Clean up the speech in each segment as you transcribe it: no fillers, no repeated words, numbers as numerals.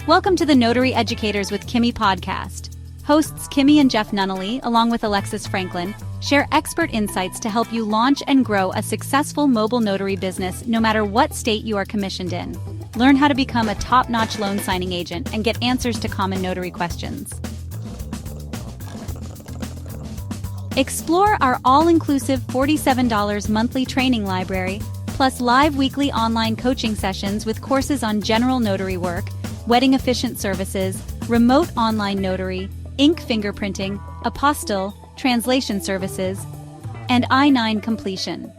Welcome to the Notary Educators with Kimmi Podcast. Hosts Kimmi and Jeff Nunnally, along with Alexis Franklin, share expert insights to help you launch and grow a successful mobile notary business no matter what state you are commissioned in. Learn how to become a top-notch loan signing agent and get answers to common notary questions. Explore our all-inclusive $47 monthly training library, plus live weekly online coaching sessions with courses on general notary work, wedding efficient services, remote online notary, ink fingerprinting, apostille, translation services, and I-9 completion.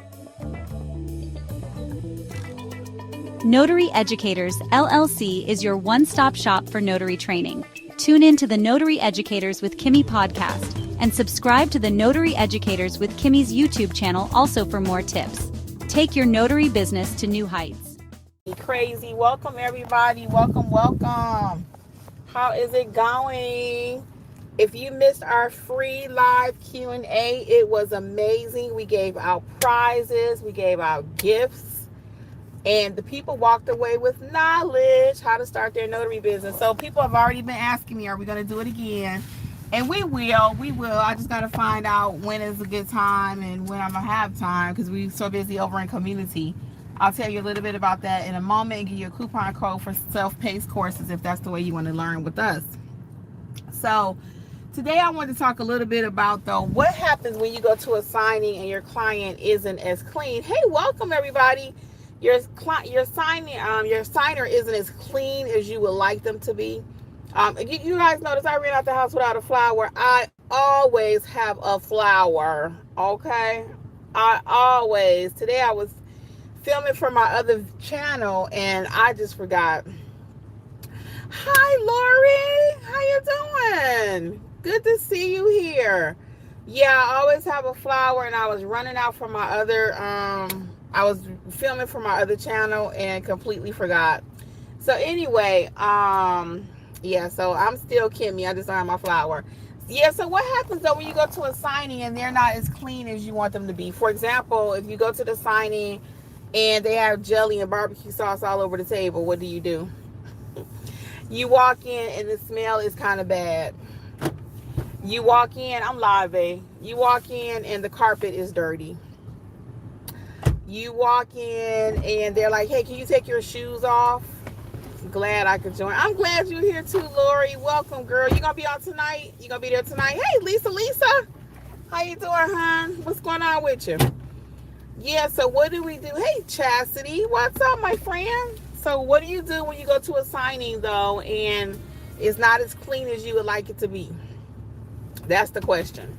Notary Educators, LLC is your one-stop shop for notary training. Tune in to the Notary Educators with Kimmi podcast and subscribe to the Notary Educators with Kimmi's YouTube channel also for more tips. Take your notary business to new heights. Crazy. Welcome, everybody. Welcome. How is it going? If you missed our free live Q&A, it was amazing. We gave out prizes, we gave out gifts, and the people walked away with knowledge how to start their notary business. So people have already been asking me, are we going to do it again? And we will. I just got to find out when is a good time and when I'm going to have time, because we're so busy over in community. I'll tell you a little bit about that in a moment and give you a coupon code for self-paced courses if that's the way you want to learn with us. So today I want to talk a little bit about, though, what happens when you go to a signing and your client isn't as clean. Hey, welcome everybody. Your signer isn't as clean as you would like them to be. You guys notice I ran out the house without a flower. I always have a flower, okay? Today I was filming for my other channel and I just forgot. Hi Lori, how you doing? Good to see you here. Yeah, I always have a flower, and I was running out from my other I was filming for my other channel and completely forgot. So anyway, yeah, so I'm still Kimmi. I just don't have my flower. Yeah, so what happens though when you go to a signing and they're not as clean as you want them to be? For example, if you go to the signing and they have jelly and barbecue sauce all over the table, what do? You walk in and the smell is kind of bad. You walk in, I'm live, eh? You walk in and the carpet is dirty. You walk in and they're like, hey, can you take your shoes off? Glad I could join. I'm glad you're here too, Lori. Welcome, girl. You gonna be on tonight? You gonna be there tonight? Hey, Lisa. How you doing, hon? What's going on with you? Yeah, so what do we do? Hey, Chastity. What's up, my friend? So what do you do when you go to a signing, though, and it's not as clean as you would like it to be? That's the question.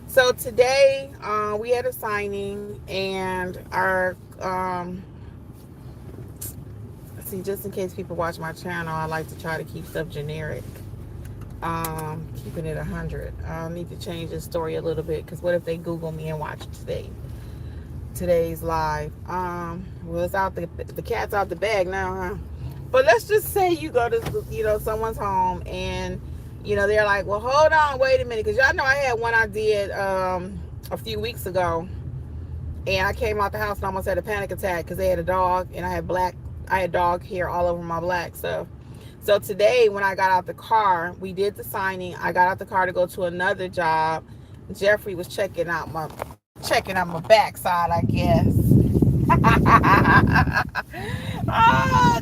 So today, we had a signing, and our, see, just in case people watch my channel, I like to try to keep stuff generic. Keeping it 100. I need to change this story a little bit, because what if they Google me and watch today's live? Well, it's out, the cat's out the bag now, huh? But let's just say you go to, someone's home and, they're like, well, hold on, wait a minute. Because y'all know I had one I did a few weeks ago. And I came out the house and almost had a panic attack because they had a dog and I had dog hair all over my black stuff. So today when I got out the car, we did the signing. I got out the car to go to another job. Jeffrey was checking out my backside, I guess.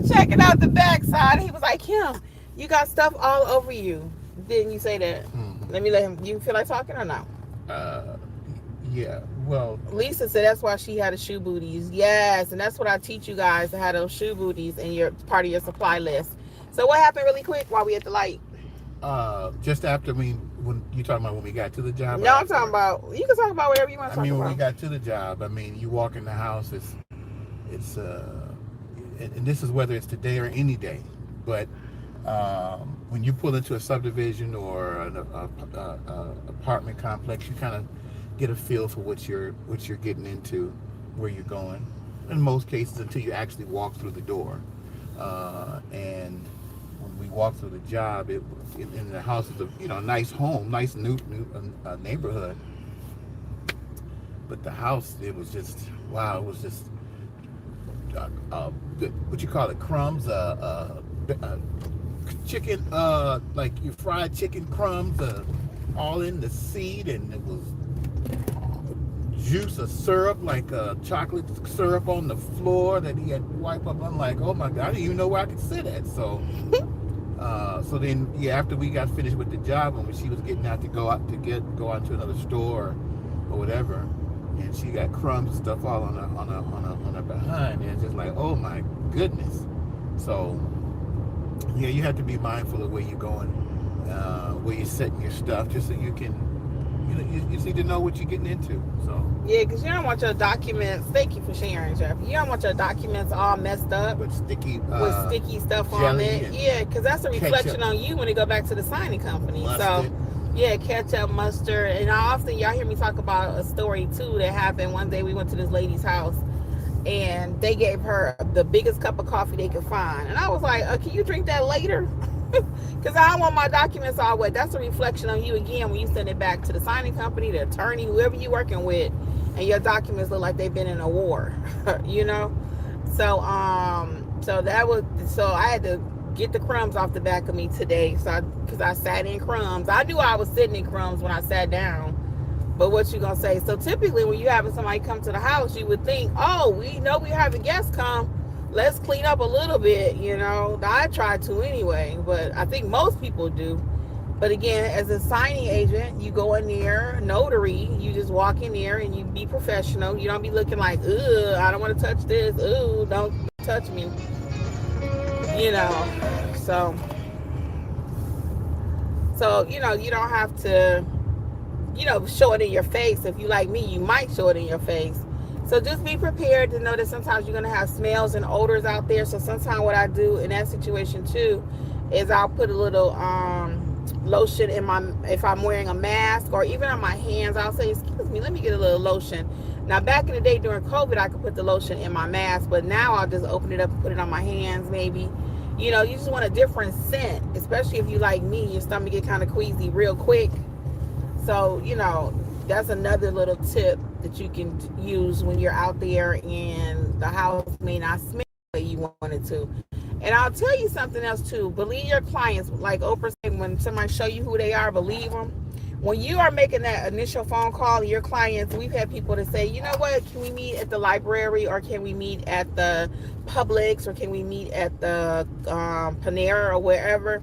Checking out the backside. He was like, Kim, you got stuff all over you. Didn't you say that? Mm-hmm. Let him. You feel like talking or no? Yeah. Well, Lisa said that's why she had the shoe booties. Yes, and that's what I teach you guys, to have those shoe booties in your part of your supply list. So what happened really quick while we at the light? Just after when you talking about when we got to the job? No, I'm talking about, you can talk about whatever you want to talk about. When we got to the job, you walk in the house, it's and this is whether it's today or any day, but when you pull into a subdivision or an apartment complex, you kind of get a feel for what you're getting into, where you're going. In most cases, until you actually walk through the door. And when we walked through the job, in the house is a nice home, nice new neighborhood. But the house, it was just wow. It was just what you call it, crumbs, chicken, like you fried chicken crumbs, all in the seed, and it was juice of syrup, like chocolate syrup on the floor that he had to wipe up. I'm like, oh my God, I didn't even know where I could sit at. So, so then, yeah, after we got finished with the job, and when she was getting out to go out to another store or whatever, and she got crumbs and stuff all on her behind, and it's just like, oh my goodness. So, yeah, you have to be mindful of where you're going, where you're setting your stuff, just so you can, you just need to know what you're getting into. So yeah, because you don't want your documents. Thank you for sharing, Jeff. You don't want your documents all messed up with sticky stuff on it. Yeah, because that's a reflection on you when they go back to the signing company. Mustard. So yeah, ketchup, mustard, and often y'all hear me talk about a story too that happened one day. We went to this lady's house, and they gave her the biggest cup of coffee they could find, and I was like, can you drink that later? Because I don't want my documents all wet. That's a reflection on you again when you send it back to the signing company, the attorney, whoever you're working with, and your documents look like they've been in a war. So so I had to get the crumbs off the back of me today, because I sat in crumbs. I knew I was sitting in crumbs when I sat down, but what you gonna say? So typically when you having somebody come to the house, you would think, oh, we know we having guests come, let's clean up a little bit. I try to anyway, but I think most people do. But again, as a signing agent, you go in there, notary, you just walk in there and you be professional. You don't be looking like, ugh, I don't want to touch this, ooh, don't touch me. So you don't have to show it in your face. If you like me, you might show it in your face. So just be prepared to know that sometimes you're going to have smells and odors out there. So sometimes what I do in that situation too is I'll put a little lotion if I'm wearing a mask, or even on my hands, I'll say, excuse me, let me get a little lotion. Now back in the day during COVID, I could put the lotion in my mask, but now I'll just open it up and put it on my hands maybe. You just want a different scent, especially if you like me, your stomach get kind of queasy real quick. So, that's another little tip that you can use when you're out there and the house may not smell the way you want it to. And I'll tell you something else too. Believe your clients. Like Oprah said, when somebody show you who they are, believe them. When you are making that initial phone call to your clients, we've had people to say, you know what, can we meet at the library, or can we meet at the Publix, or can we meet at the Panera or wherever?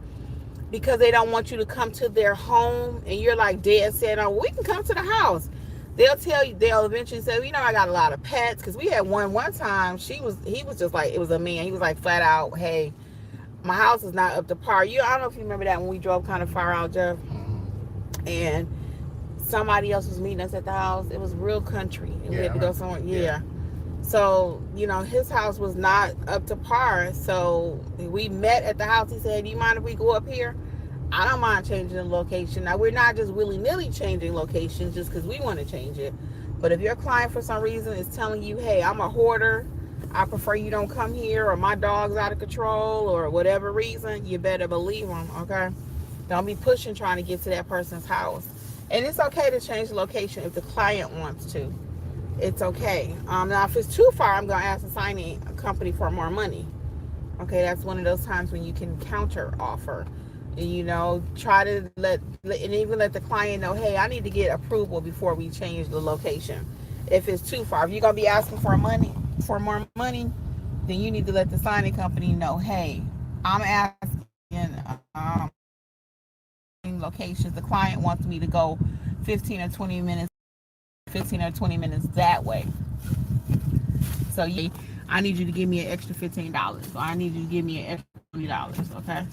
Because they don't want you to come to their home, and you're like dead set on, we can come to the house. They'll tell you, they'll eventually say, I got a lot of pets. Because we had one time, he was just like, it was a man. He was like flat out, hey, my house is not up to par. I don't know if you remember that when we drove kind of far out, Jeff. And somebody else was meeting us at the house. It was real country. And we had to go somewhere. Yeah. So, his house was not up to par. So we met at the house. He said, do you mind if we go up here? I don't mind changing the location. Now, we're not just willy-nilly changing locations just because we want to change it. But if your client for some reason is telling you, hey, I'm a hoarder, I prefer you don't come here, or my dog's out of control, or whatever reason, you better believe them, okay? Don't be pushing trying to get to that person's house. And it's okay to change the location if the client wants to. It's okay. Now, if it's too far, I'm going to ask the signing company for more money. Okay, that's one of those times when you can counter offer. Try to let the client know, hey, I need to get approval before we change the location. If it's too far, if you're going to be asking for more money, then you need to let the signing company know, hey, I'm asking locations. The client wants me to go 15 or 20 minutes that way. So I need you to give me an extra $15, or I need you to give me an extra $20, okay?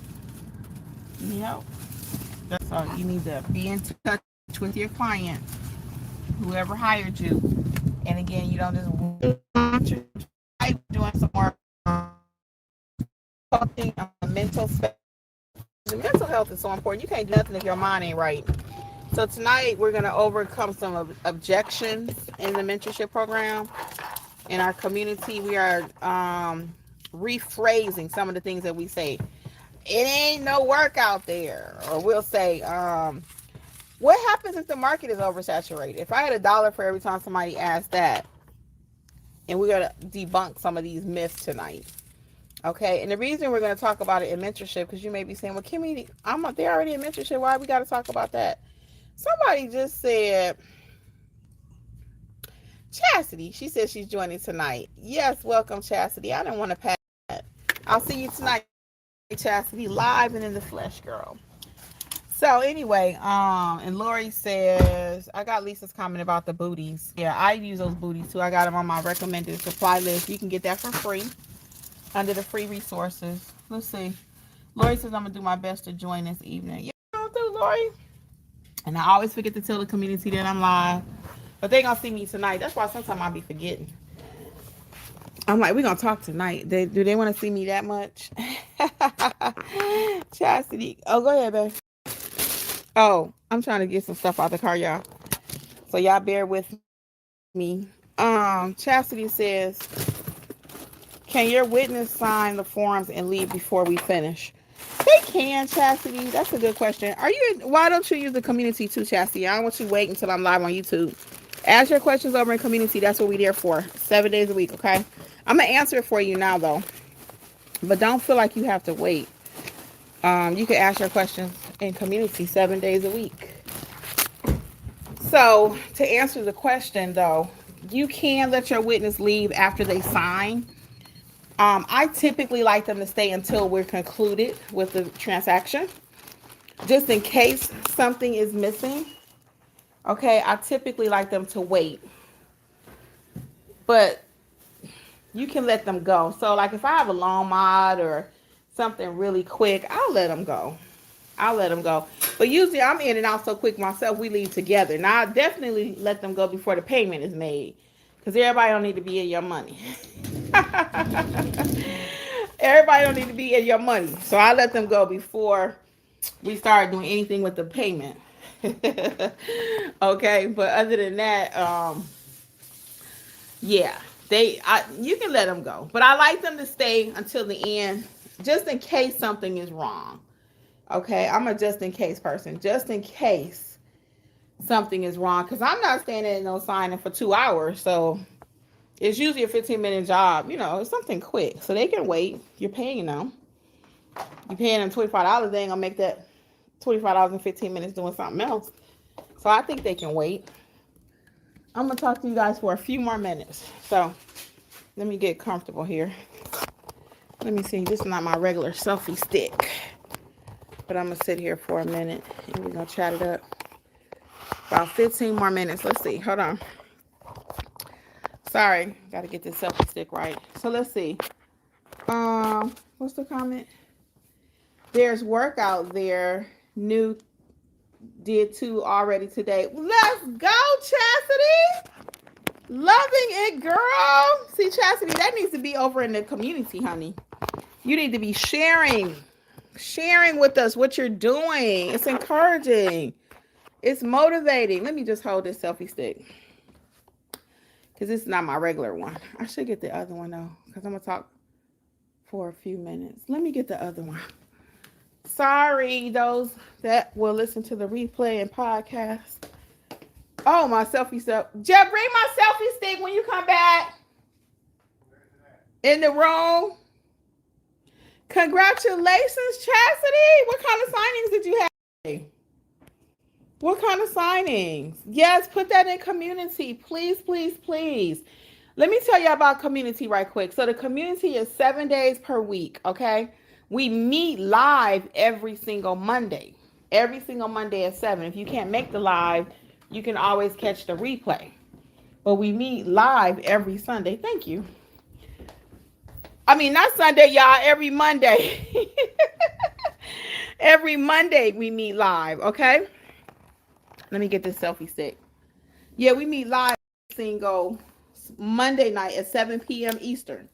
So you need to be in touch with your client, whoever hired you. And again, you don't just doing some more coaching on the mental space. The mental health is so important. You can't do nothing if your mind ain't right. So tonight we're going to overcome some objections in the mentorship program. In our community, we are rephrasing some of the things that we say. It ain't no work out there. Or we'll say, what happens if the market is oversaturated? If I had $1 for every time somebody asked that, and we're going to debunk some of these myths tonight. Okay, and the reason we're going to talk about it in mentorship, because you may be saying, well, Kimmy, they're already in mentorship. Why we got to talk about that? Somebody just said, Chastity, she said she's joining tonight. Yes, welcome, Chastity. I didn't want to pass that. I'll see you tonight, Chastity, live and in the flesh, girl. So anyway, and Lori says, I got Lisa's comment about the booties. Yeah, I use those booties too. I got them on my recommended supply list. You can get that for free under the free resources. Let's see. Lori says, I'm going to do my best to join this evening. Yeah, I'll do, Lori. And I always forget to tell the community that I'm live. But they going to see me tonight. That's why sometimes I'll be forgetting. I'm like, we're going to talk tonight. Do they want to see me that much? Chastity. Oh, go ahead, babe. Oh, I'm trying to get some stuff out the car, y'all. So y'all bear with me. Chastity says, can your witness sign the forms and leave before we finish? They can, Chastity. That's a good question. Why don't you use the community too, Chastity? I don't want you to wait until I'm live on YouTube. Ask your questions over in community. That's what we're there for. 7 days a week, okay? I'm going to answer it for you now, though. But don't feel like you have to wait. You can ask your questions in community 7 days a week. So to answer the question, though, you can let your witness leave after they sign. I typically like them to stay until we're concluded with the transaction, just in case something is missing. Okay, I typically like them to wait, but you can let them go. So like if I have a long mod or something really quick, I'll let them go. But usually I'm in and out so quick myself, we leave together. Now I definitely let them go before the payment is made, because everybody don't need to be in your money. Everybody don't need to be in your money. So I let them go before we start doing anything with the payment. Okay, but other than that, yeah, you can let them go. But I like them to stay until the end, just in case something is wrong. Okay, I'm a just in case person, just in case something is wrong, because I'm not standing in no signing for 2 hours. So it's usually a 15-minute job. It's something quick, so they can wait. You're paying them. You're paying them $25. They ain't gonna make that $25 in 15 minutes doing something else. So I think they can wait. I'm gonna talk to you guys for a few more minutes. So let me get comfortable here. Let me see. This is not my regular selfie stick, but I'm gonna sit here for a minute and we're gonna chat it up. About 15 more minutes. Let's see. Hold on. Sorry, gotta get this selfie stick right. So let's see. What's the comment? There's work out there. New did 2 already today. Let's go, Chastity. Loving it, girl. See, Chastity, that needs to be over in the community, honey. You need to be sharing with us what you're doing. It's encouraging. It's motivating. Let me just hold this selfie stick, because this is not my regular one. I should get the other one, though, because I'm going to talk for a few minutes. Let me get the other one. Sorry, those that will listen to the replay and podcast. Oh, my selfie stick. Jeff, bring my selfie stick when you come back. In the room. Congratulations, Chastity. What kind of signings did you have? What kind of signings? Yes, put that in community. Please, please, please. Let me tell you about community right quick. So the community is 7 days per week, okay? We meet live every single Monday. Every single Monday at 7. If you can't make the live, you can always catch the replay. But we meet live every Sunday. Thank you. I mean, not Sunday, y'all. Every Monday. Every Monday we meet live, okay? Let me get this selfie stick. Yeah, we meet live every single Monday night at 7 p.m. Eastern.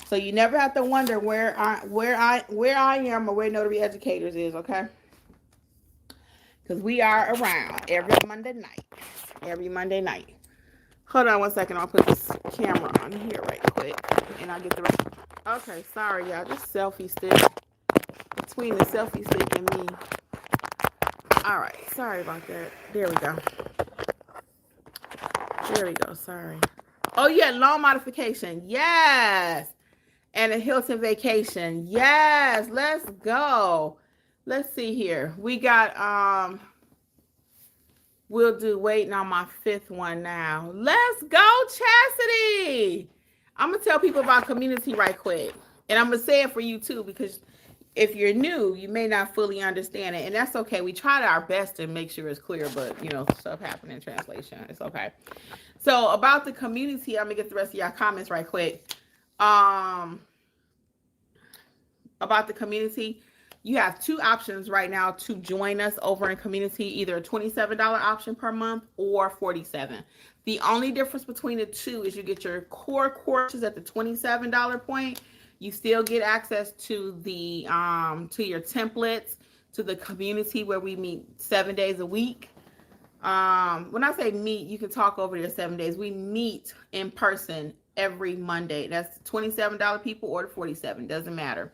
So you never have to wonder where I am or where Notary Educators is, okay? Because we are around every Monday night. Every Monday night. Hold on 1 second. I'll put this camera on here right quick. And I'll get the rest. Okay, sorry, y'all. This selfie stick. Between the selfie stick and me. All right. Sorry about that. There we go. There we go. Sorry. Oh, yeah. Loan modification. Yes. And a Hilton vacation. Yes, let's go. Let's see here. We got we'll do waiting on my 5th one now. Let's go, Chastity. I'm gonna tell people about community right quick. And I'm gonna say it for you too, because if you're new, you may not fully understand it. And that's okay. We tried our best to make sure it's clear, but stuff happened in translation. It's okay. So about the community, I'm gonna get the rest of y'all comments right quick. About the community, you have 2 options right now to join us over in community, either a $27 option per month or $47. The only difference between the two is you get your core courses at the $27 point. You still get access to the to your templates, to the community where we meet 7 days a week. When I say meet, you can talk over there 7 days. We meet in person every Monday. That's $27 people or the $47, doesn't matter.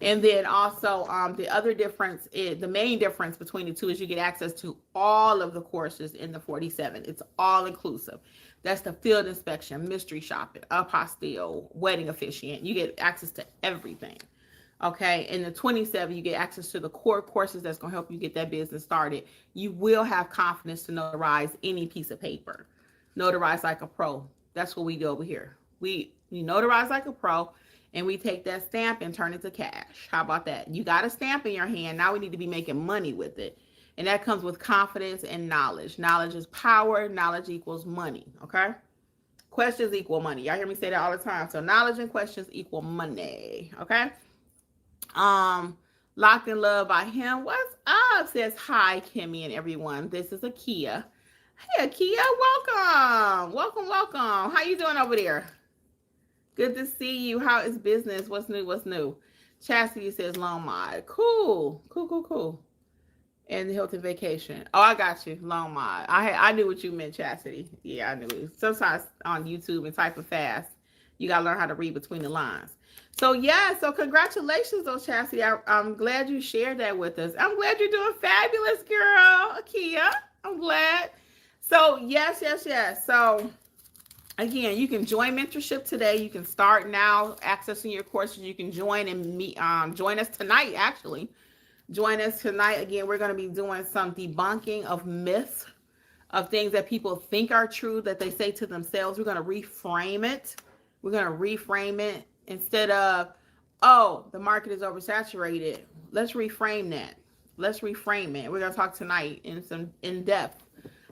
And then also the other difference is, the main difference between the two is you get access to all of the courses in the $47. It's all inclusive. That's the field inspection, mystery shopping, apostille, wedding officiant. You get access to everything. Okay. In the $27, you get access to the core courses that's going to help you get that business started. You will have confidence to notarize any piece of paper. Notarize like a pro. That's what we do over here. We notarize like a pro, and we take that stamp and turn it to cash. How about that? You got a stamp in your hand. Now we need to be making money with it. And that comes with confidence and knowledge. Knowledge is power. Knowledge equals money. Okay? Questions equal money. Y'all hear me say that all the time. So knowledge and questions equal money. Okay? Locked in Love by Him. What's up? Says hi, Kimmi and everyone. This is Akia. Hey, Akia, welcome. Welcome. How you doing over there? Good to see you. How is business? What's new? Chastity says long mod. Cool. And the Hilton vacation. Oh, I got you. Long mod. I knew what you meant, Chastity. Yeah, I knew it. Sometimes on YouTube and typing fast, you got to learn how to read between the lines. So, so congratulations, though, Chastity. I'm glad you shared that with us. I'm glad you're doing fabulous, girl, Akia. I'm glad. So, yes. So, again, you can join mentorship today. You can start now accessing your courses. You can join and meet. Join us tonight, actually. Join us tonight. Again, we're going to be doing some debunking of myths, of things that people think are true, that they say to themselves. We're going to reframe it. Instead of, oh, the market is oversaturated. Let's reframe that. We're going to talk tonight in depth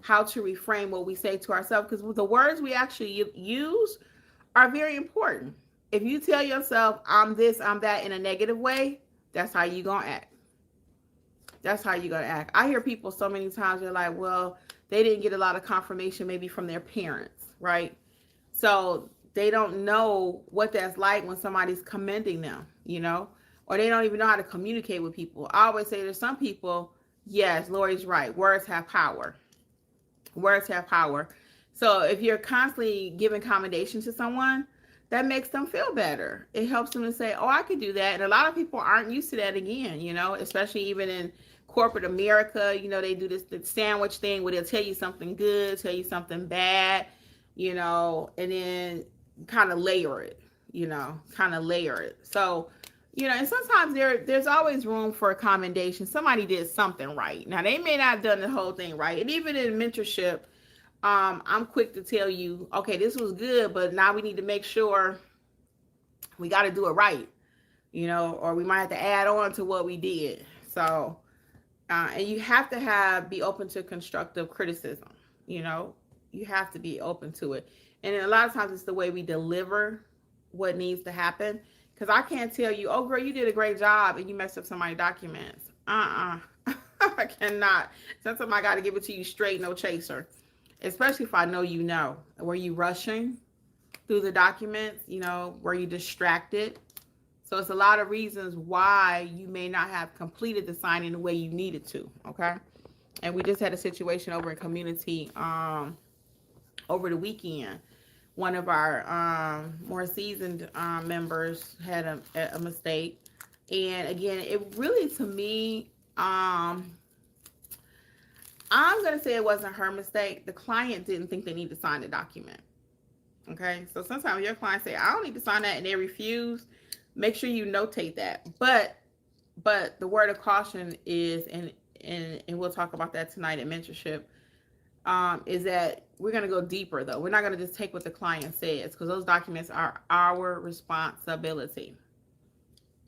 how to reframe what we say to ourselves, because the words we actually use are very important. If you tell yourself, I'm this, I'm that in a negative way, that's how you're going to act. I hear people so many times, they're like, well, they didn't get a lot of confirmation maybe from their parents, right? So they don't know what that's like when somebody's commending them, or they don't even know how to communicate with people. I always say there's some people, yes, Lori's right. Words have power. So if you're constantly giving commendation to someone, that makes them feel better. It helps them to say, oh, I could do that. And a lot of people aren't used to that again, especially even in corporate America. They do this sandwich thing where they'll tell you something good, tell you something bad, and then kind of layer it. So, and sometimes there's always room for a commendation. Somebody did something right. Now, they may not have done the whole thing right. And even in mentorship, I'm quick to tell you, okay, this was good, but now we need to make sure we got to do it right, or we might have to add on to what we did. So, and you have to be open to constructive criticism. You have to be open to it. And a lot of times it's the way we deliver what needs to happen. Because I can't tell you, oh, girl, you did a great job and you messed up somebody's documents. I cannot. Sometimes I got to give it to you straight, no chaser. Especially if I know Were you rushing through the documents? Were you distracted? So it's a lot of reasons why you may not have completed the signing the way you needed to, okay? And we just had a situation over in community over the weekend. One of our more seasoned members had a mistake. And again, it really, to me, I'm going to say it wasn't her mistake. The client didn't think they needed to sign the document. Okay, so sometimes your clients say, I don't need to sign that, and they refuse. Make sure you notate that. But the word of caution is, and we'll talk about that tonight in mentorship, is that we're going to go deeper, though. We're not going to just take what the client says, because those documents are our responsibility.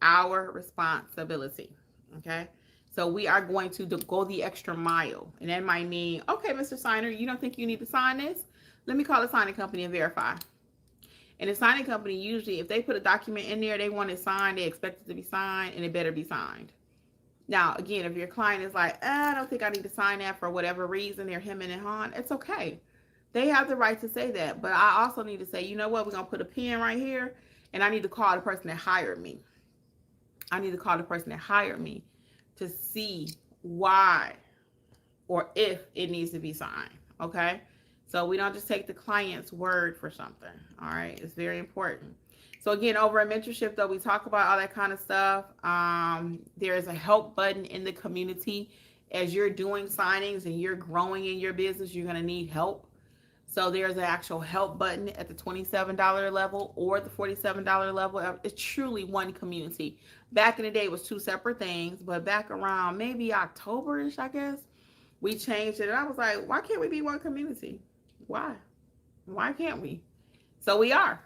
Our responsibility. Okay? So we are going to go the extra mile. And that might mean, okay, Mr. Signer, you don't think you need to sign this? Let me call the signing company and verify. And the signing company, usually, if they put a document in there, they want it signed, they expect it to be signed, and it better be signed. Now, again, if your client is like, I don't think I need to sign that for whatever reason, they're hemming and hawing, it's okay. They have the right to say that. But I also need to say, you know what, we're going to put a pin right here, and I need to call the person that hired me. I need to call the person that hired me to see why or if it needs to be signed, okay? So we don't just take the client's word for something, all right? It's very important. So again, over at Mentorship, though, we talk about all that kind of stuff. There's a help button in the community. As you're doing signings and you're growing in your business, you're going to need help. So there's an actual help button at the $27 level or the $47 level. It's truly one community. Back in the day, it was two separate things, but back around maybe October-ish, I guess, we changed it. And I was like, why can't we be one community? Why can't we? So we are.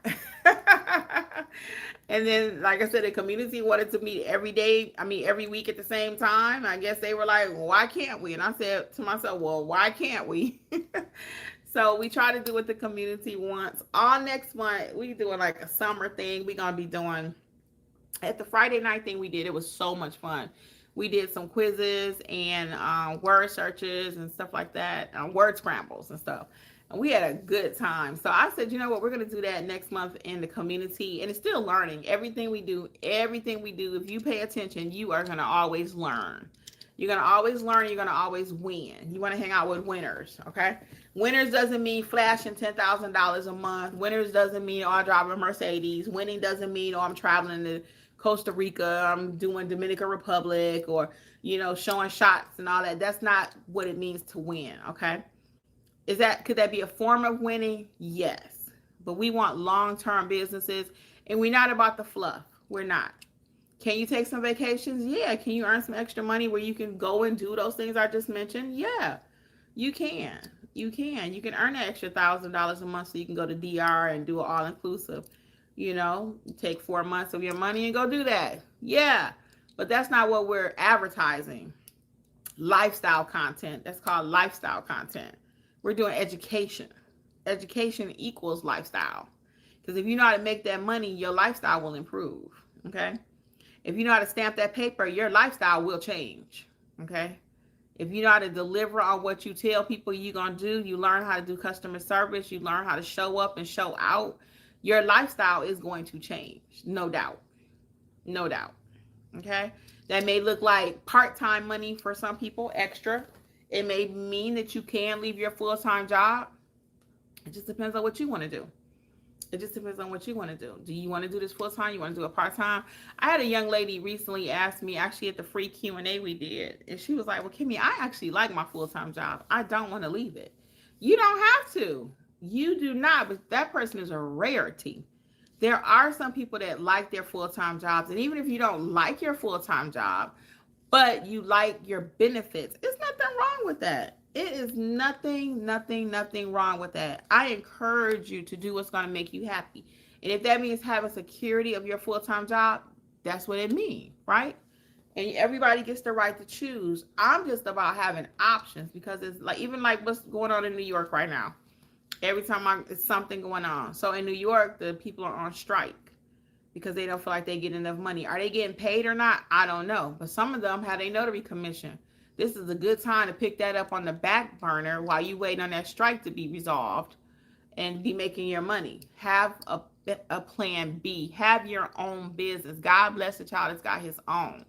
And then, like I said, the community wanted to meet every week at the same time. I guess they were like, well, why can't we? And I said to myself, well, why can't we? So we try to do what the community wants. All next month, we doing like a summer thing. We're going to be doing, at the Friday night thing we did, it was so much fun. We did some quizzes and word searches and stuff like that, word scrambles and stuff. And we had a good time. So I said, you know what, we're going to do that next month in the community. And it's still learning. Everything we do, if you pay attention, you are going to always learn. You're going to always learn. You're going to always win. You want to hang out with winners, okay? Winners doesn't mean flashing $10,000 a month. Winners doesn't mean, oh, I drive a Mercedes. Winning doesn't mean, oh, I'm traveling to Costa Rica, I'm doing Dominican Republic, or, showing shots and all that. That's not what it means to win, okay? Could that be a form of winning? Yes. But we want long-term businesses, and we're not about the fluff. We're not. Can you take some vacations? Yeah. Can you earn some extra money where you can go and do those things I just mentioned? Yeah, you can. You can earn an extra $1,000 a month so you can go to DR and do it all-inclusive. Take 4 months of your money and go do that. Yeah, but that's not what we're advertising. Lifestyle content. That's called lifestyle content. We're doing education. Education equals lifestyle. Because if you know how to make that money, your lifestyle will improve. Okay? If you know how to stamp that paper, your lifestyle will change. Okay? If you know how to deliver on what you tell people you're going to do, you learn how to do customer service, you learn how to show up and show out, your lifestyle is going to change. No doubt. No doubt. Okay? That may look like part-time money for some people, extra. It may mean that you can leave your full-time job. It just depends on what you want to do. Do you want to do this full-time? You want to do it part-time? I had a young lady recently ask me, actually at the free Q&A we did, and she was like, well, Kimmi, I actually like my full-time job. I don't want to leave it. You don't have to. You do not, but that person is a rarity. There are some people that like their full-time jobs, and even if you don't like your full-time job, but you like your benefits, it's nothing wrong with that. It is nothing wrong with that. I encourage you to do what's going to make you happy. And if that means having security of your full-time job, that's what it means, right? And everybody gets the right to choose. I'm just about having options, because it's like, even like what's going on in New York right now. Every time it's something going on. So in New York, the people are on strike because they don't feel like they get enough money. Are they getting paid or not? I don't know. But some of them have a notary commission. This is a good time to pick that up on the back burner while you wait on that strike to be resolved and be making your money. Have a plan B. Have your own business. God bless the child that's got his own.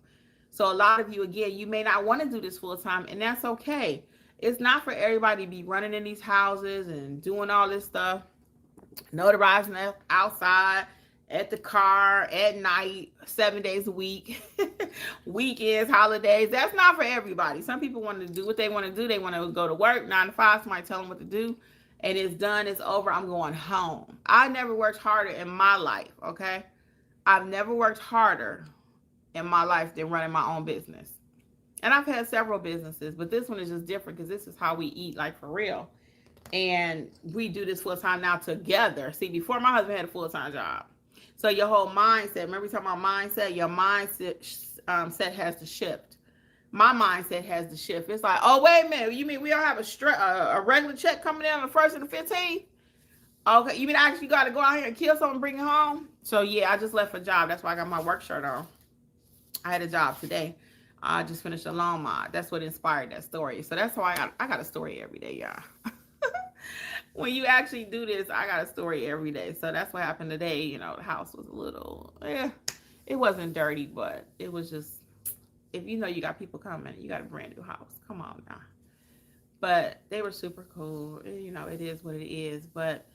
So a lot of you, again, you may not want to do this full time, and that's okay. It's not for everybody to be running in these houses and doing all this stuff, notarizing outside, at the car, at night, 7 days a week, weekends, holidays. That's not for everybody. Some people want to do what they want to do. They want to go to work, 9 to 5, somebody tell them what to do, and it's done, it's over, I'm going home. I never worked harder in my life, okay? I've never worked harder in my life than running my own business. And I've had several businesses, but this one is just different because this is how we eat, like for real. And we do this full time now together. See, before my husband had a full-time job. So your whole mindset, remember we talking about mindset? Your mindset set has to shift. My mindset has to shift. It's like, oh, wait a minute. You mean we don't have a regular check coming in on the 1st and the 15th? Okay, you mean I actually got to go out here and kill someone and bring it home? So, yeah, I just left a job. That's why I got my work shirt on. I had a job today. I just finished a loan mod. That's what inspired that story. So that's why I got a story every day, y'all. When you actually do this, I got a story every day. So that's what happened today. You know, the house was a little, it wasn't dirty, but it was just, if you know you got people coming, you got a brand new house. Come on now. But they were super cool. You know, it is what it is. But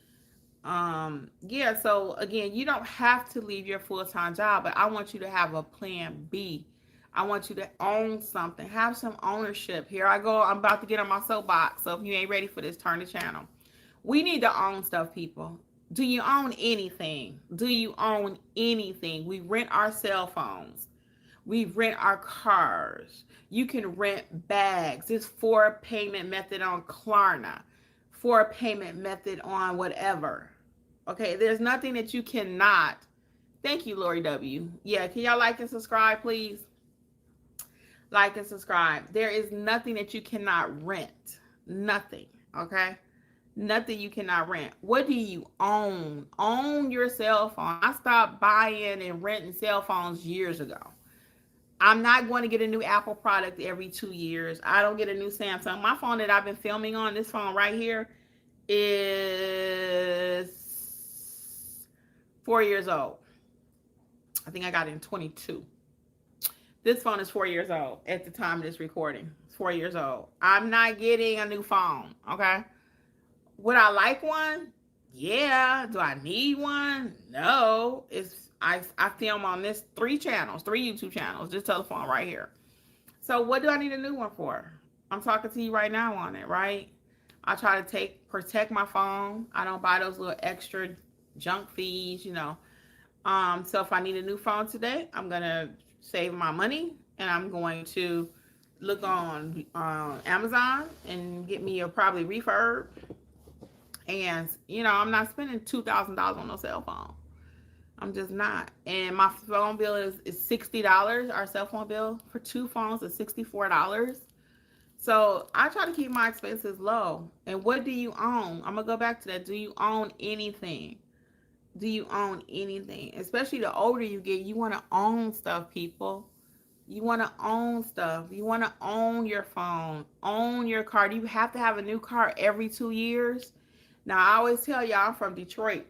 yeah, so again, you don't have to leave your full-time job, but I want you to have a plan B. I want you to own something. Have some ownership. Here I go. I'm about to get on my soapbox. So if you ain't ready for this, turn the channel. We need to own stuff, people. Do you own anything? Do you own anything? We rent our cell phones. We rent our cars. You can rent bags. It's for a payment method on Klarna. For a payment method on whatever. Okay, there's nothing that you cannot. Thank you, Lori W. Yeah, can y'all like and subscribe, please? Like and subscribe. There is nothing that you cannot rent. Nothing, okay? Nothing you cannot rent. What do you own? Own your cell phone. I stopped buying and renting cell phones years ago. I'm not going to get a new Apple product every 2 years. I don't get a new Samsung. My phone that I've been filming on, this phone right here, is 4 years old. I think I got it in 22. This phone is 4 years old at the time of this recording. It's 4 years old. I'm not getting a new phone, okay? Would I like one? Yeah. Do I need one? No. I film on this 3 YouTube channels, this telephone right here. So what do I need a new one for? I'm talking to you right now on it, right? I try to protect my phone. I don't buy those little extra junk fees, you know. So if I need a new phone today, I'm gonna save my money and I'm going to look on Amazon and get me a probably refurb. And you know, I'm not spending $2,000 on no cell phone. I'm just not. And my phone bill is $60. Our cell phone bill for 2 phones is $64. So I try to keep my expenses low. And what do you own? I'm gonna go back to that. Do you own anything? Do you own anything? Especially the older you get, you want to own stuff, people. You want to own stuff. You want to own your phone, own your car. Do you have to have a new car every 2 years? Now, I always tell y'all I'm from Detroit.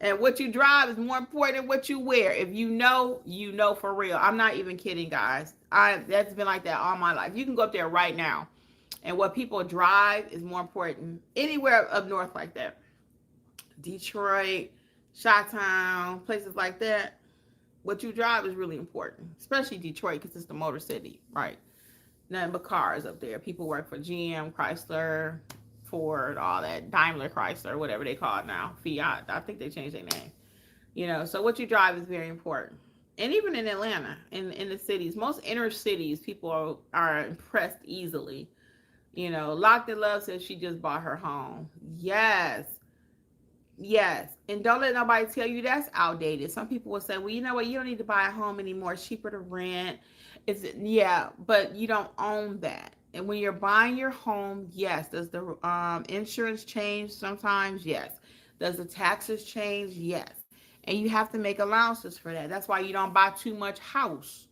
And what you drive is more important than what you wear. If you know, you know for real. I'm not even kidding, guys. That's been like that all my life. You can go up there right now. And what people drive is more important anywhere up north like that. Detroit, Chi-Town, places like that. What you drive is really important, especially Detroit because it's the motor city, right? Nothing but cars up there. People work for GM, Chrysler, Ford, all that, Daimler, Chrysler, whatever they call it now, Fiat. I think they changed their name. You know, so what you drive is very important. And even in Atlanta, in the cities, most inner cities, people are impressed easily. You know, Locked in Love says she just bought her home. Yes. Yes. And don't let nobody tell you that's outdated. Some people will say, well, you know what? You don't need to buy a home anymore. It's cheaper to rent. Yeah, but you don't own that. And when you're buying your home, yes. Does the insurance change sometimes? Yes. Does the taxes change? Yes. And you have to make allowances for that. That's why you don't buy too much house.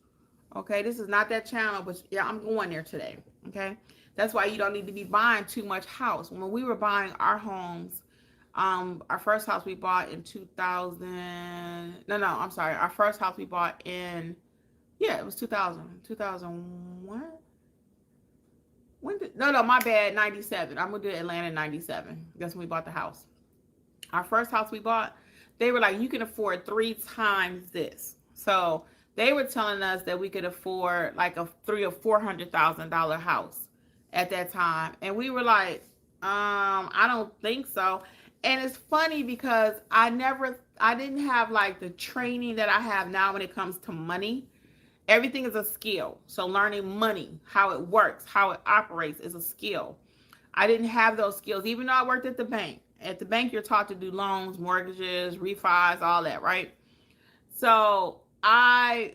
Okay? This is not that channel, but yeah, I'm going there today. Okay? That's why you don't need to be buying too much house. When we were buying our homes, our first house we bought in 2000. I'm sorry. Our first house we bought in, it was 2001. My bad, 97. I'm going to do Atlanta in 97. That's when we bought the house. Our first house we bought, they were like, you can afford 3 times this. So they were telling us that we could afford like a $300,000 or $400,000 house at that time. And we were like, I don't think so. And it's funny because I didn't have like the training that I have now when it comes to money. Everything is a skill. So learning money, how it works, how it operates is a skill. I didn't have those skills, even though I worked at the bank. At the bank, you're taught to do loans, mortgages, refis, all that, right? So I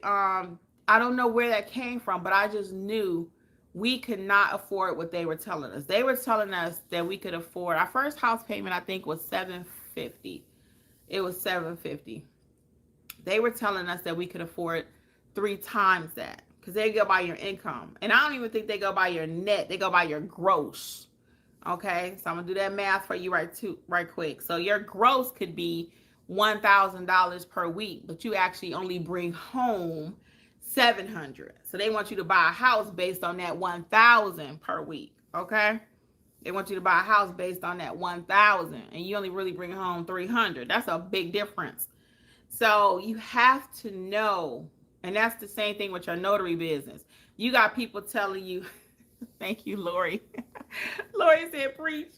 don't know where that came from, but I just knew we could not afford what they were telling us. They were telling us that we could afford our first house payment, I think, was $750. It was $750. They were telling us that we could afford 3 times that because they go by your income. And I don't even think they go by your net. They go by your gross. Okay, so I'm gonna do that math for you right quick. So your gross could be $1,000 per week, but you actually only bring home $700. So they want you to buy a house based on that $1,000 per week. Okay, they want you to buy a house based on that $1,000, and you only really bring home $300. That's a big difference. So you have to know, and that's the same thing with your notary business. You got people telling you, thank you, Lori. Lori said preach.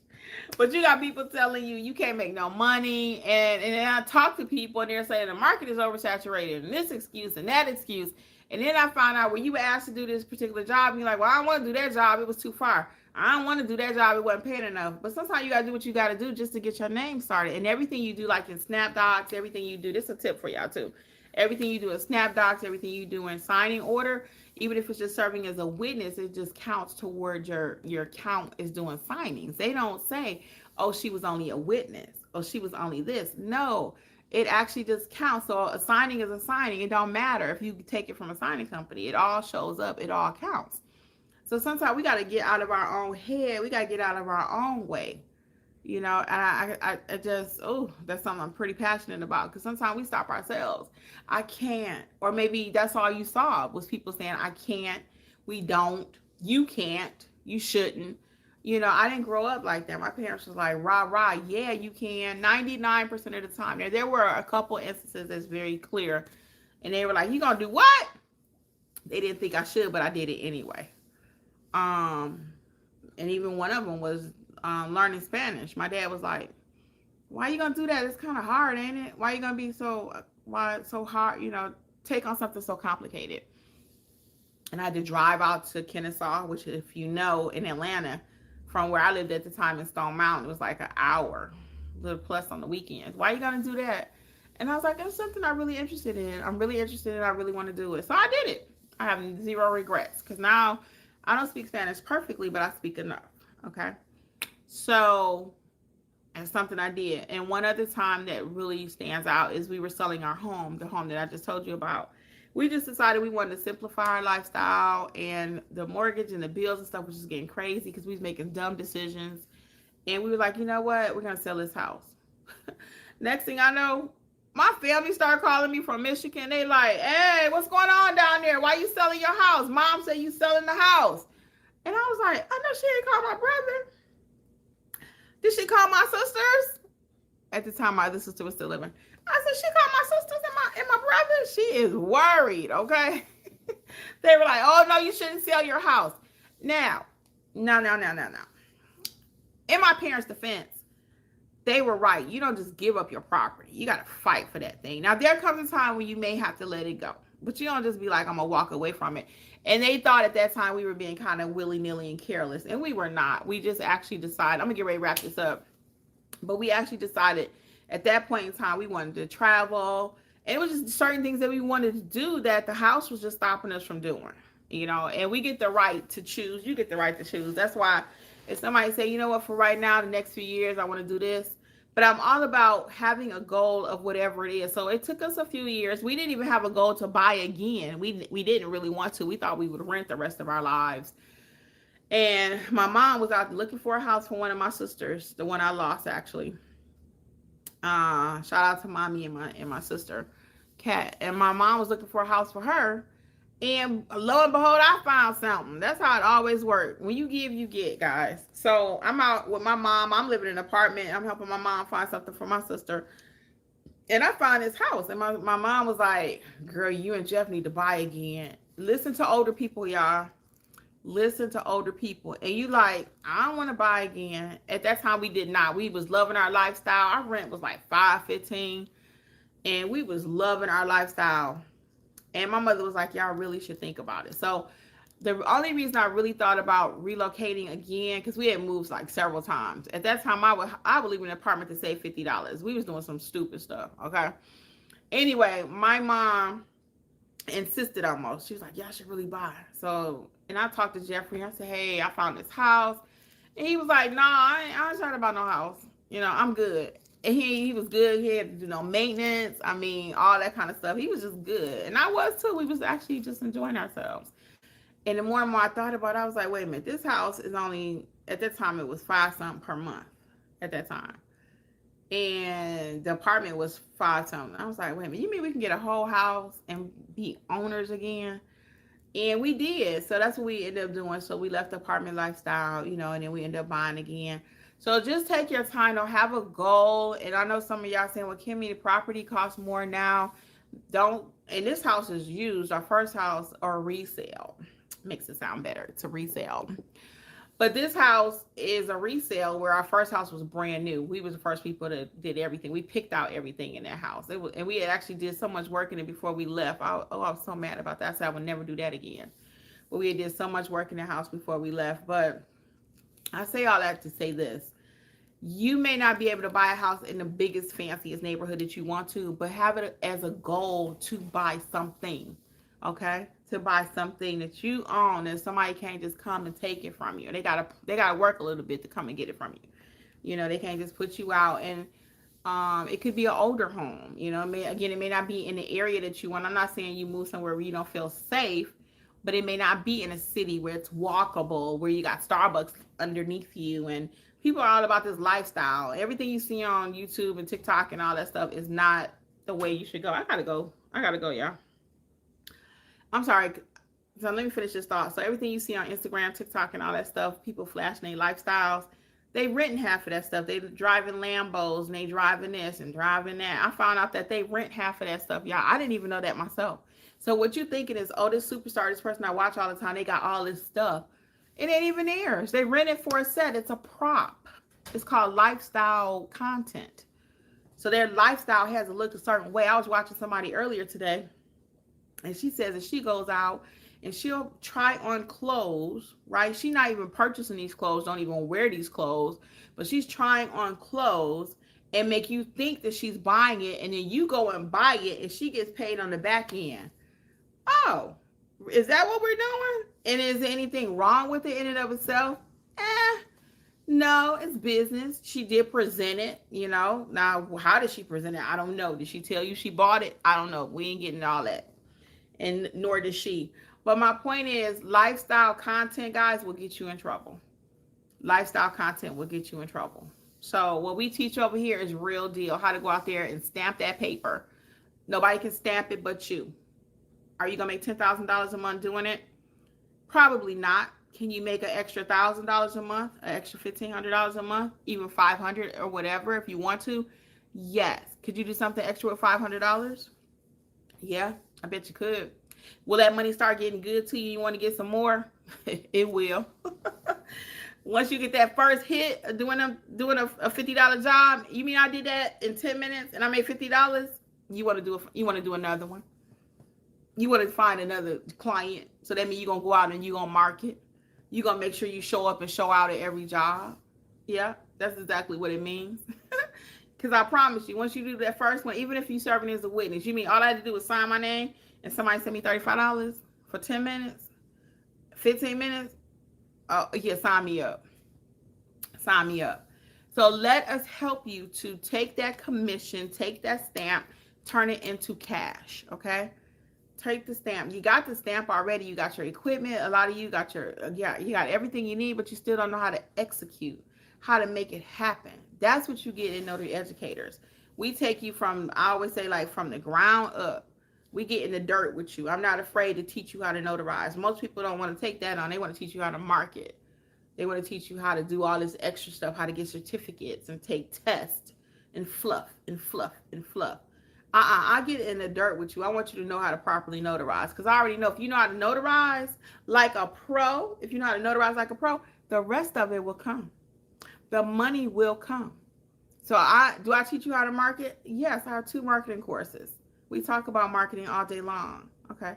But you got people telling you you can't make no money. And then I talk to people and they're saying the market is oversaturated and this excuse and that excuse. And then I find out when you were asked to do this particular job, you're like, well, I don't want to do that job. It was too far. I don't want to do that job. It wasn't paying enough. But sometimes you got to do what you got to do just to get your name started. And everything you do, like in SnapDocs, everything you do, this is a tip for y'all too. Everything you do in SnapDocs, everything you do in signing order, even if it's just serving as a witness, it just counts toward your count is doing signings. They don't say, oh, she was only a witness. Oh, she was only this. No, it actually just counts. So a signing is a signing. It don't matter if you take it from a signing company. It all shows up. It all counts. So sometimes we got to get out of our own head. We got to get out of our own way. You know, and I just, that's something I'm pretty passionate about because sometimes we stop ourselves. I can't. Or maybe that's all you saw was people saying, I can't, we don't, you can't, you shouldn't. You know, I didn't grow up like that. My parents was like, rah, rah, yeah, you can, 99% of the time. Now, there were a couple instances that's very clear. And they were like, you gonna do what? They didn't think I should, but I did it anyway. And even one of them was learning Spanish. My dad was like, why are you gonna do that? It's kind of hard, ain't it? Why are you gonna be so hard, you know, take on something so complicated? And I had to drive out to Kennesaw, which, if you know, in Atlanta, from where I lived at the time in Stone Mountain, it was like an hour, a little plus on the weekends. Why are you gonna do that? And I was like, it's something I'm really interested in. I'm really interested in it. I really want to do it. So I did it. I have zero regrets because now I don't speak Spanish perfectly, but I speak enough. Okay. So that's something I did. And one other time that really stands out is we were selling our home, the home that I just told you about. We just decided we wanted to simplify our lifestyle, and the mortgage and the bills and stuff was just getting crazy because we was making dumb decisions. And we were like, you know what? We're going to sell this house. Next thing I know, my family started calling me from Michigan. They like, hey, what's going on down there? Why you selling your house? Mom said you selling the house. And I was like, I know she ain't called my brother. Did she call my sisters? At the time, my other sister was still living. I said, she called my sisters and my brother? She is worried, okay? They were like, oh, no, you shouldn't sell your house. Now. In my parents' defense, they were right. You don't just give up your property. You got to fight for that thing. Now, there comes a time when you may have to let it go. But you don't just be like, I'm going to walk away from it. And they thought at that time we were being kind of willy-nilly and careless. And we were not. We just actually decided, I'm going to get ready to wrap this up. But we actually decided at that point in time we wanted to travel. And it was just certain things that we wanted to do that the house was just stopping us from doing. You know, and we get the right to choose. You get the right to choose. That's why if somebody say, you know what, for right now, the next few years, I want to do this. But I'm all about having a goal of whatever it is. So it took us a few years. We didn't even have a goal to buy again. We didn't really want to. We thought we would rent the rest of our lives. And my mom was out looking for a house for one of my sisters, the one I lost actually. Shout out to mommy and my sister, Kat. And my mom was looking for a house for her. And lo and behold, I found something. That's how it always works. When you give, you get, guys. So I'm out with my mom. I'm living in an apartment. I'm helping my mom find something for my sister. And I found this house. And my mom was like, girl, you and Jeff need to buy again. Listen to older people, y'all. Listen to older people. And you like, I don't want to buy again. At that time, we did not. We was loving our lifestyle. Our rent was like $5.15, and we was loving our lifestyle. And my mother was like, y'all really should think about it. So the only reason I really thought about relocating again, because we had moved like several times. At that time, I would leave an apartment to save $50. We was doing some stupid stuff, okay? Anyway, my mom insisted almost. She was like, y'all should really buy. So, and I talked to Jeffrey. I said, hey, I found this house. And he was like, nah, I ain't trying to buy no house. You know, I'm good. And he was good. He had to do no maintenance. I mean, all that kind of stuff. He was just good. And I was too. We was actually just enjoying ourselves. And the more and more I thought about it, I was like, wait a minute, this house is only, at that time, it was $5 something per month at that time. And the apartment was $5 something. I was like, wait a minute, you mean we can get a whole house and be owners again? And we did. So that's what we ended up doing. So we left the apartment lifestyle, you know, and then we ended up buying again. So just take your time. Don't have a goal. And I know some of y'all saying, well, Kimmi, the property costs more now. Don't, and this house is used, our first house, or resale. Makes it sound better. It's a resale. But this house is a resale where our first house was brand new. We was the first people that did everything. We picked out everything in that house. And we had actually did so much work in it before we left. I was so mad about that. So I would never do that again. But we did so much work in the house before we left. But I say all that to say this. You may not be able to buy a house in the biggest, fanciest neighborhood that you want to, but have it as a goal to buy something, okay? To buy something that you own, and somebody can't just come and take it from you. They gotta work a little bit to come and get it from you. You know, they can't just put you out. And it could be an older home. You know, it may not be in the area that you want. I'm not saying you move somewhere where you don't feel safe, but it may not be in a city where it's walkable, where you got Starbucks underneath you, and people are all about this lifestyle. Everything you see on YouTube and TikTok and all that stuff is not the way you should go. I gotta go, y'all. I'm sorry. So let me finish this thought. So everything you see on Instagram, TikTok, and all that stuff, people flashing their lifestyles, they renting half of that stuff. They driving Lambos, and they driving this and driving that. I found out that they rent half of that stuff, y'all. I didn't even know that myself. So what you thinking is, oh, this superstar, this person I watch all the time, they got all this stuff. It ain't even theirs. They rent it for a set. It's a prop. It's called lifestyle content. So their lifestyle has to look a certain way. I was watching somebody earlier today, and she says that she goes out and she'll try on clothes, right? She's not even purchasing these clothes, don't even wear these clothes, but she's trying on clothes and make you think that she's buying it, and then you go and buy it, and she gets paid on the back end. Oh, is that what we're doing? And is there anything wrong with it in and of itself? No, it's business. She did present it, you know. Now, how did she present it? I don't know. Did she tell you she bought it? I don't know. We ain't getting all that. And nor does she. But my point is, lifestyle content, guys, will get you in trouble. Lifestyle content will get you in trouble. So what we teach over here is real deal. How to go out there and stamp that paper. Nobody can stamp it but you. Are you going to make $10,000 a month doing it? Probably not. Can you make an extra $1,000 a month, an extra $1,500 a month, even $500 or whatever if you want to? Yes. Could you do something extra with $500? Yeah, I bet you could. Will that money start getting good to you? You want to get some more? It will. Once you get that first hit of doing a $50 job, you mean I did that in 10 minutes and I made $50? You want to do another one. You want to find another client. So that means you're going to go out and you're going to market. You're going to make sure you show up and show out at every job. Yeah, that's exactly what it means. Because I promise you, once you do that first one, even if you're serving as a witness, you mean all I had to do was sign my name and somebody sent me $35 for 10 minutes, 15 minutes? Oh, yeah, sign me up. Sign me up. So let us help you to take that commission, take that stamp, turn it into cash, okay? Take the stamp. You got the stamp already. You got your equipment. A lot of you got you got everything you need, but you still don't know how to execute, how to make it happen. That's what you get in Notary Educators. We take you from, I always say, like from the ground up. We get in the dirt with you. I'm not afraid to teach you how to notarize. Most people don't want to take that on. They want to teach you how to market. They want to teach you how to do all this extra stuff, how to get certificates and take tests and fluff and fluff and fluff. I get in the dirt with you. I want you to know how to properly notarize, because I already know if you know how to notarize like a pro, the rest of it will come. The money will come. So do I teach you how to market? Yes, I have 2 marketing courses. We talk about marketing all day long. Okay.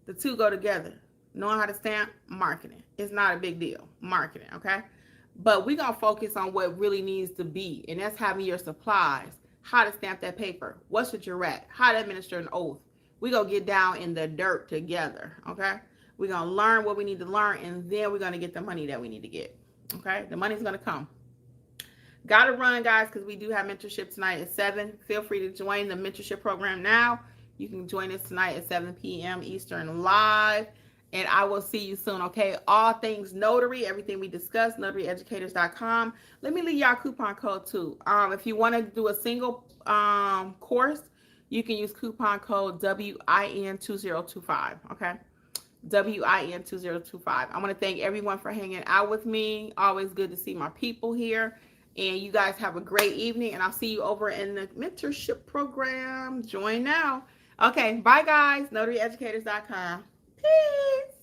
The 2 go together. Knowing how to stamp, marketing. It's not a big deal. Marketing. Okay. But we're going to focus on what really needs to be. And that's having your supplies, how to stamp that paper, what's a jurat, how to administer an oath. We're going to get down in the dirt together. Okay. We're going to learn what we need to learn, and then we're going to get the money that we need to get. Okay. The money's going to come. Got to run, guys, because we do have mentorship tonight at 7. Feel free to join the mentorship program now. You can join us tonight at 7 p.m. Eastern live, and I will see you soon, okay? All things notary, everything we discussed, notaryeducators.com. Let me leave y'all a coupon code, too. If you want to do a single course, you can use coupon code WIN2025, okay? WIN2025. I want to thank everyone for hanging out with me. Always good to see my people here. And you guys have a great evening, and I'll see you over in the mentorship program. Join now. Okay, bye, guys. NotaryEducators.com. Peace.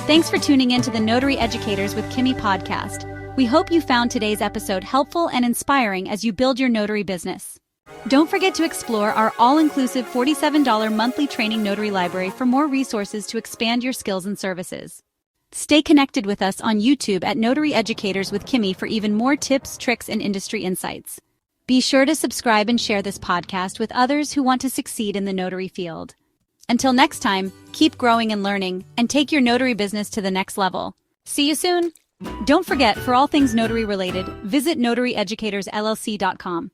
Thanks for tuning in to the Notary Educators with Kimmi podcast. We hope you found today's episode helpful and inspiring as you build your notary business. Don't forget to explore our all-inclusive $47 monthly training notary library for more resources to expand your skills and services. Stay connected with us on YouTube at Notary Educators with Kimmi for even more tips, tricks, and industry insights. Be sure to subscribe and share this podcast with others who want to succeed in the notary field. Until next time, keep growing and learning, and take your notary business to the next level. See you soon! Don't forget, for all things notary related, visit notaryeducatorsllc.com.